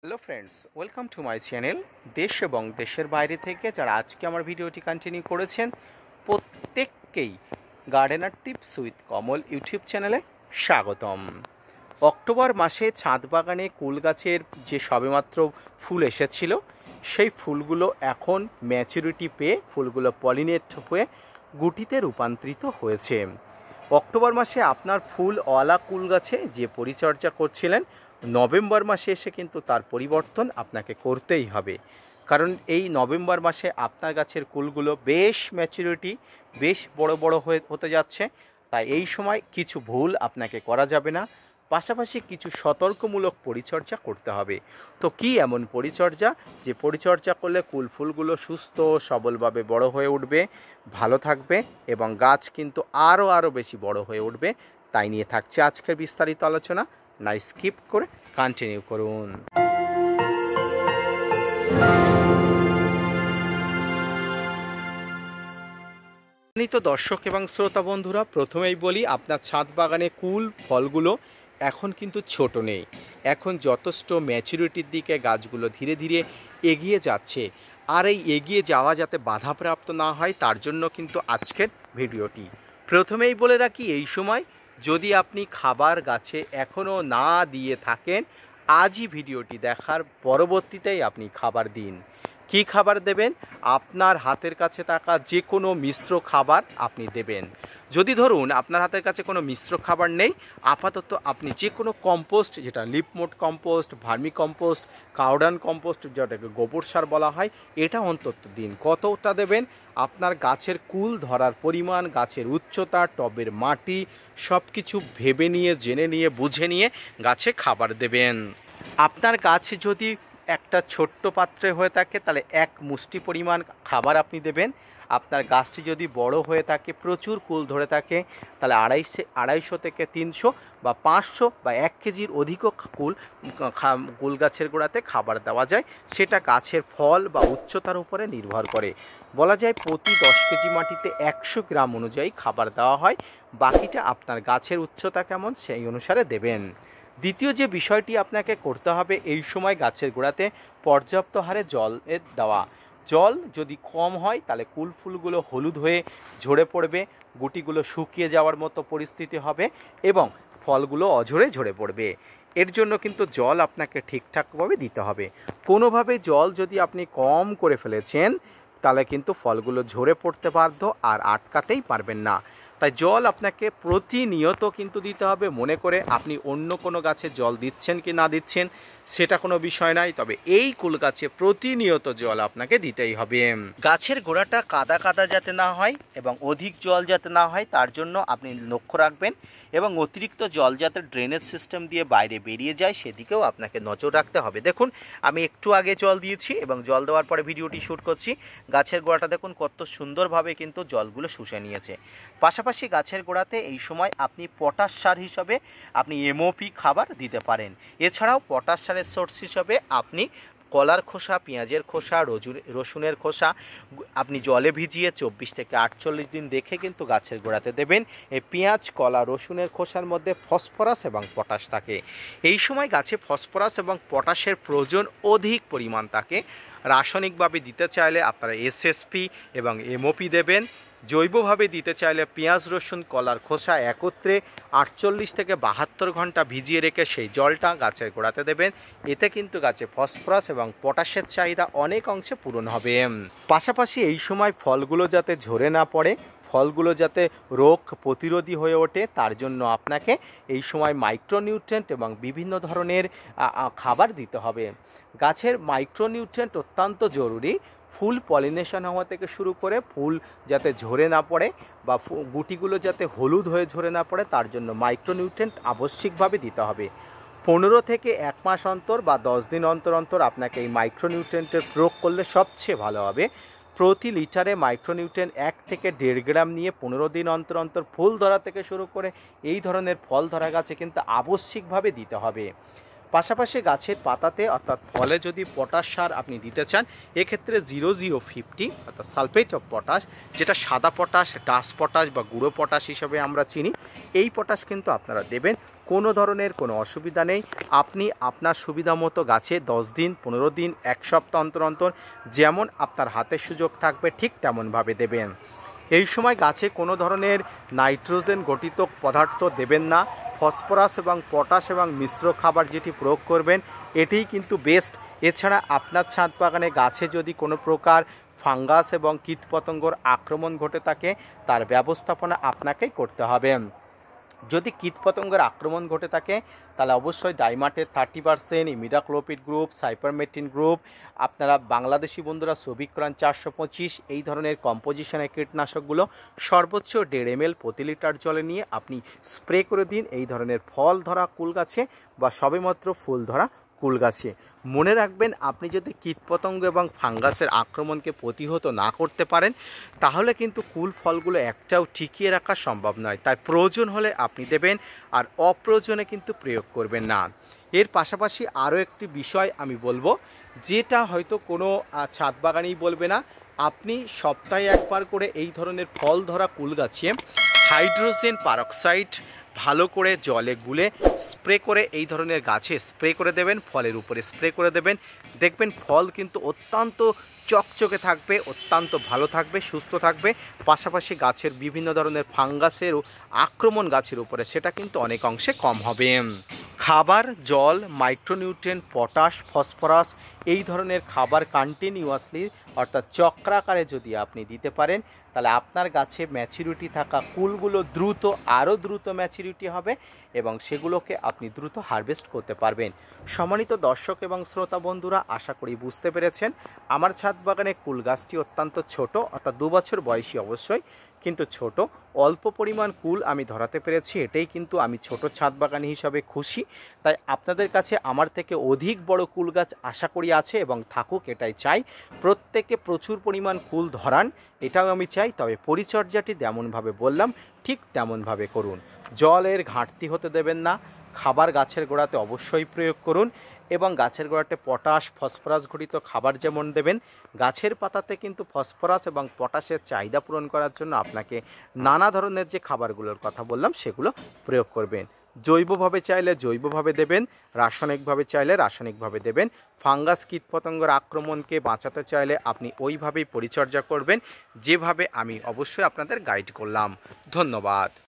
Hello friends, welcome to my channel. দেশ এবং দেশের বাইরে থেকে যারা আজকে আমার ভিডিওটি কন্টিনিউ করেছেন প্রত্যেককেই gardener tips with Kamal YouTube চ্যানেলে স্বাগতম। অক্টোবর মাসে ছাদ বাগানে কুল গাছের যে সবেমাত্র ফুল এসেছিল সেই ফুলগুলো এখন ম্যাচুরিটি পেয়ে ফুলগুলো পলিনেট হয়ে গুটিতে রূপান্তরিত হয়েছে। অক্টোবর মাসে আপনার ফুলওয়ালা কুল গাছে যে পরিচর্যা করছিলেন, নভেম্বর মাসে এসে কিন্তু তার পরিবর্তন আপনাকে করতেই হবে। কারণ এই নভেম্বর মাসে আপনার গাছের কুলগুলো বেশ ম্যাচুরিটি, বেশ বড় বড় হতে যাচ্ছে। তাই এই সময় কিছু ভুল আপনাকে করা যাবে না, পাশাপাশি কিছু সতর্কমূলক পরিচর্যা করতে হবে। তো কি এমন পরিচর্যা যে পরিচর্যা করলে কুল ফুলগুলো সুস্থ সবলভাবে বড় হয়ে উঠবে, ভালো থাকবে এবং গাছ কিন্তু আরও বেশি বড় হয়ে উঠবে? তাই নিয়ে থাকছে আজকের বিস্তারিত আলোচনা। না স্কিপ করে কন্টিনিউ করুন। তো দর্শক এবং শ্রোতা বন্ধুরা, প্রথমেই বলি আপনার ছাদ বাগানে কুল ফলগুলো এখন কিন্তু ছোট নেই, এখন যথেষ্ট ম্যাচুরিটির দিকে গাছগুলো ধীরে ধীরে এগিয়ে যাচ্ছে। আর এই এগিয়ে যাওয়া যাতে বাধাপ্রাপ্ত না হয় তার জন্য কিন্তু আজকের ভিডিওটি। প্রথমেই বলে রাখি, এই সময় যদি আপনি খাবার গাছে এখনও না দিয়ে থাকেন, আজই ভিডিওটি দেখার পরবর্তীতেই আপনি খাবার দিন। কি খাবার দেবেন? আপনার হাতের কাছে থাকা যে কোনো মিশ্র খাবার আপনি দেবেন। যদি ধরুন আপনার হাতের কাছে কোনো মিশ্র খাবার নেই, আপাতত আপনি যে কোনো কম্পোস্ট, যেটা লিপমোট কম্পোস্ট, ভার্মি কম্পোস্ট, কাউডান কম্পোস্ট, যেটাকে গোবর সার বলা হয়, এটা অন্তত দিন। কতটা দেবেন? আপনার গাছের কুল ধরার পরিমাণ, গাছের উচ্চতা, টবের মাটি সব কিছু ভেবে নিয়ে, জেনে নিয়ে, বুঝে নিয়ে গাছে খাবার দেবেন। আপনার গাছ যদি একটা ছোট্ট পাত্রে হয়ে থাকে তাহলে এক মুষ্টি পরিমাণ খাবার আপনি দেবেন। আপনার গাছটি যদি বড় হয়ে থাকে, প্রচুর কুল ধরে থাকে, তাহলে 250 থেকে 300 বা 500 বা 1 কেজির অধিকও কুল গাছের গোড়াতে খাবার দেওয়া যায়। সেটা গাছের ফল বা উচ্চতার উপরে নির্ভর করে। বলা যায় প্রতি 10 কেজি মাটিতে 100 গ্রাম অনুযায়ী খাবার দেওয়া হয়। বাকিটা আপনার গাছের উচ্চতা কেমন সেই অনুসারে দেবেন। দ্বিতীয় যে বিষয়টি আপনাকে করতে হবে, এই সময় গাছের গোড়াতে পর্যাপ্ত হারে জলের দেওয়া। জল যদি কম হয় তাহলে কুল ফুলগুলো হলুদ হয়ে ঝরে পড়বে, গুটিগুলো শুকিয়ে যাওয়ার মতো পরিস্থিতি হবে এবং ফলগুলো অঝরে ঝরে পড়বে। এর জন্য কিন্তু জল আপনাকে ঠিকঠাকভাবে দিতে হবে। কোনোভাবে জল যদি আপনি কম করে ফেলেছেন তাহলে কিন্তু ফলগুলো ঝরে পড়তে বাধ্য, আর আটকাতেই পারবেন না। তাই জল আপনাকে প্রতিনিয়ত কিন্তু দিতে হবে। মনে করে আপনি অন্য কোনো গাছে জল দিচ্ছেন কি না দিচ্ছেন সেটা কোনো বিষয় নয়, তবে এই কুল গাছে প্রতিনিয়ত জল আপনাকে দিতেই হবে। গাছের গোড়াটা কাদা কাদা যাতে না হয় এবং অধিক জল যাতে না হয় তার জন্য আপনি লক্ষ্য রাখবেন, এবং অতিরিক্ত জল যাতে ড্রেনেজ সিস্টেম দিয়ে বাইরে বেরিয়ে যায় সেদিকেও আপনাকে নজর রাখতে হবে। দেখুন, আমি একটু আগে জল দিয়েছি এবং জল দেওয়ার পরে ভিডিওটি শ্যুট করছি। গাছের গোড়াটা দেখুন কত সুন্দরভাবে কিন্তু জলগুলো শুষে নিয়েছে। পাশাপাশি গাছের গোড়াতে এই সময় আপনি পটাশ সার হিসাবে আপনি এমওপি খাবার দিতে পারেন। এছাড়াও পটাশ সারের সোর্স হিসাবে আপনি কলার খোসা, পেঁয়াজের খোসা, রসুনের খোসা আপনি জলে ভিজিয়ে 24 থেকে 48 দিন রেখে কিন্তু গাছের গোড়াতে দেবেন। এই পেঁয়াজ, কলা, রসুনের খোসার মধ্যে ফসফরাস এবং পটাশ থাকে। এই সময় গাছে ফসফরাস এবং পটাশের প্রয়োজন অধিক পরিমাণ থাকে। রাসায়নিকভাবে দিতে চাইলে আপনারা এসএসপি এবং এমওপি দেবেন। জৈবভাবে দিতে চাইলে পেঁয়াজ, রসুন, কলার খোসা একত্রে 48 থেকে 72 ঘন্টা ভিজিয়ে রেখে সেই জলটা গাছের গোড়াতে দেবেন। এতে কিন্তু গাছে ফসফরাস এবং পটাশের চাহিদা অনেক অংশে পূরণ হবে। পাশাপাশি এই সময় ফলগুলো যাতে ঝরে না পড়ে, ফলগুলো যাতে রোগ প্রতিরোধী হয়ে ওঠে, তার জন্য আপনাকে এই সময় মাইক্রোনিউট্রিয়েন্ট এবং বিভিন্ন ধরনের খাবার দিতে হবে। গাছের মাইক্রোনিউট্রিয়েন্ট অত্যন্ত জরুরি। ফুল পলিনেশন হওয়া থেকে শুরু করে ফুল যাতে ঝরে না পড়ে বা গুটিগুলো যাতে হলুদ হয়ে ঝরে না পড়ে তার জন্য মাইক্রোনিউট্রিয়েন্ট আবশ্যিকভাবে দিতে হবে। 15 থেকে 1 মাস অন্তর বা 10 দিন অন্তর অন্তর আপনাকে এই মাইক্রোনিউট্রিয়েন্টের প্রয়োগ করলে সবচেয়ে ভালো হবে। প্রতি লিটারে মাইক্রোনিউট্রিয়েন্ট 1 থেকে 1.5 গ্রাম নিয়ে 15 দিন অন্তর অন্তর ফুল ধরা থেকে শুরু করে এই ধরনের ফল ধরা গাছে কিন্তু আবশ্যিকভাবে দিতে হবে। পাশাপাশি গাছের পাতাতে অর্থাৎ ফলে যদি পটাশ সার আপনি দিতে চান, এক্ষেত্রে 0050 অর্থাৎ সালফেট অফ পটাশ, যেটা সাদা পটাশ, ডাস্ট পটাশ বা গুঁড়ো পটাশ হিসাবে আমরা চিনি, এই পটাশ কিন্তু আপনারা দেবেন। কোনো ধরনের কোনো অসুবিধা নেই। আপনি আপনার সুবিধা মতো গাছে 10 দিন, 15 দিন, 1 সপ্তাহ অন্তর অন্তর যেমন আপনার হাতে সুযোগ থাকবে ঠিক তেমনভাবে দেবেন। এই সময় গাছে কোনো ধরনের নাইট্রোজেন গঠিত পদার্থ দেবেন না। ফসফরাস এবং পটাশ এবং মিশ্র খাবার যেটি প্রয়োগ করবেন এটিই কিন্তু বেস্ট। এছাড়া আপনার ছাদ বাগানে গাছে যদি কোনো প্রকার ফাঙ্গাস এবং কীটপতঙ্গর আক্রমণ ঘটে থাকে তার ব্যবস্থাপনা আপনাকেই করতে হবে। যদি কীটপতঙ্গের আক্রমণ ঘটে থাকে তাহলে অবশ্যই ডাইমাটের 30%, ইমিডাক্লোপিড গ্রুপ, সাইপারমেট্রিন গ্রুপ, আপনারা বাংলাদেশি বন্ধুরা সবিক্রান 425 এই ধরনের কম্পোজিশনের কীটনাশকগুলো সর্বোচ্চ 1.5 ml প্রতি লিটার জলে নিয়ে আপনি স্প্রে করে দিন এই ধরনের ফল ধরা কুল গাছে বা সবেমাত্র ফুল ধরা কুল গাছে। মনে রাখবেন, আপনি যদি কীটপতঙ্গ এবং ফাঙ্গাসের আক্রমণকে প্রতিহত না করতে পারেন তাহলে কিন্তু কুল ফলগুলো একটাও টিকিয়ে রাখা সম্ভব নয়। তাই প্রয়োজন হলে আপনি দেবেন, আর অপ্রয়োজনে কিন্তু প্রয়োগ করবেন না। এর পাশাপাশি আরও একটি বিষয় আমি বলবো, যেটা হয়তো কোনো ছাদ বাগানেই বলবে না, আপনি সপ্তাহে একবার করে এই ধরনের ফল ধরা কুল গাছে হাইড্রোজেন পারক্সাইড ভালো করে জলে গুলে স্প্রে করে এই ধরনের গাছে স্প্রে করে দেবেন, ফলের উপরে স্প্রে করে দেবেন। দেখবেন ফল কিন্তু অত্যন্ত চকচকে থাকবে, অত্যন্ত ভালো থাকবে, সুস্থ থাকবে। পাশাপাশি গাছের বিভিন্ন ধরনের ফাঙ্গাসেরও আক্রমণ গাছের উপরে সেটা কিন্তু অনেক অংশে কম হবে। খাবার, জল, মাইক্রোনিউট্রিয়েন্ট, পটাশ, ফসফরাস এই ধরনের খাবার কন্টিনিউয়াসলি অর্থাৎ চক্রাকারে যদি আপনি দিতে পারেন তাহলে আপনার গাছে ম্যাচুরিটি থাকা কুলগুলো আরও দ্রুত ম্যাচুরিটি হবে এবং সেগুলোকে আপনি দ্রুত হারভেস্ট করতে পারবেন। সম্মানিত দর্শক এবং শ্রোতা বন্ধুরা, আশা করি বুঝতে পেরেছেন আমার ছাদ বাগানে কুল গাছটি অত্যন্ত ছোট, অর্থাৎ 2 বছর বয়সী অবশ্যই, কিন্তু ছোট, অল্প পরিমাণ কুল আমি ধরাতে পেরেছি, এটাই কিন্তু আমি ছোট ছাদ বাগানি হিসাবে খুশি। তাই আপনাদের কাছে আমার থেকে অধিক বড় কুল গাছ আশা করি আছে এবং থাকুক, এটাই চাই। প্রত্যেকে প্রচুর পরিমাণ কুল ধরান, এটাও আমি চাই। তবে পরিচর্যাটি যেমনভাবে বললাম ঠিক তেমনভাবে করুন। জলের ঘাটতি হতে দেবেন না। খাবার গাছের গোড়াতে অবশ্যই প্রয়োগ করুন এবং গাছের গোড়াতে পটাশ, ফসফরাস ঘটিত খাবার যেমন দেবেন, গাছের পাতাতে কিন্তু ফসফরাস এবং পটাশের চাহিদা পূরণ করার জন্য আপনাকে নানা ধরনের যে খাবারগুলোর কথা বললাম সেগুলো প্রয়োগ করবেন। জৈবভাবে চাইলে জৈবভাবে দেবেন, রাসায়নিকভাবে চাইলে রাসায়নিকভাবে দেবেন। ফাঙ্গাস কীটপতঙ্গের আক্রমণকে বাঁচাতে চাইলে আপনি ওইভাবেই পরিচর্যা করবেন যেভাবে আমি অবশ্যই আপনাদের গাইড করলাম। ধন্যবাদ।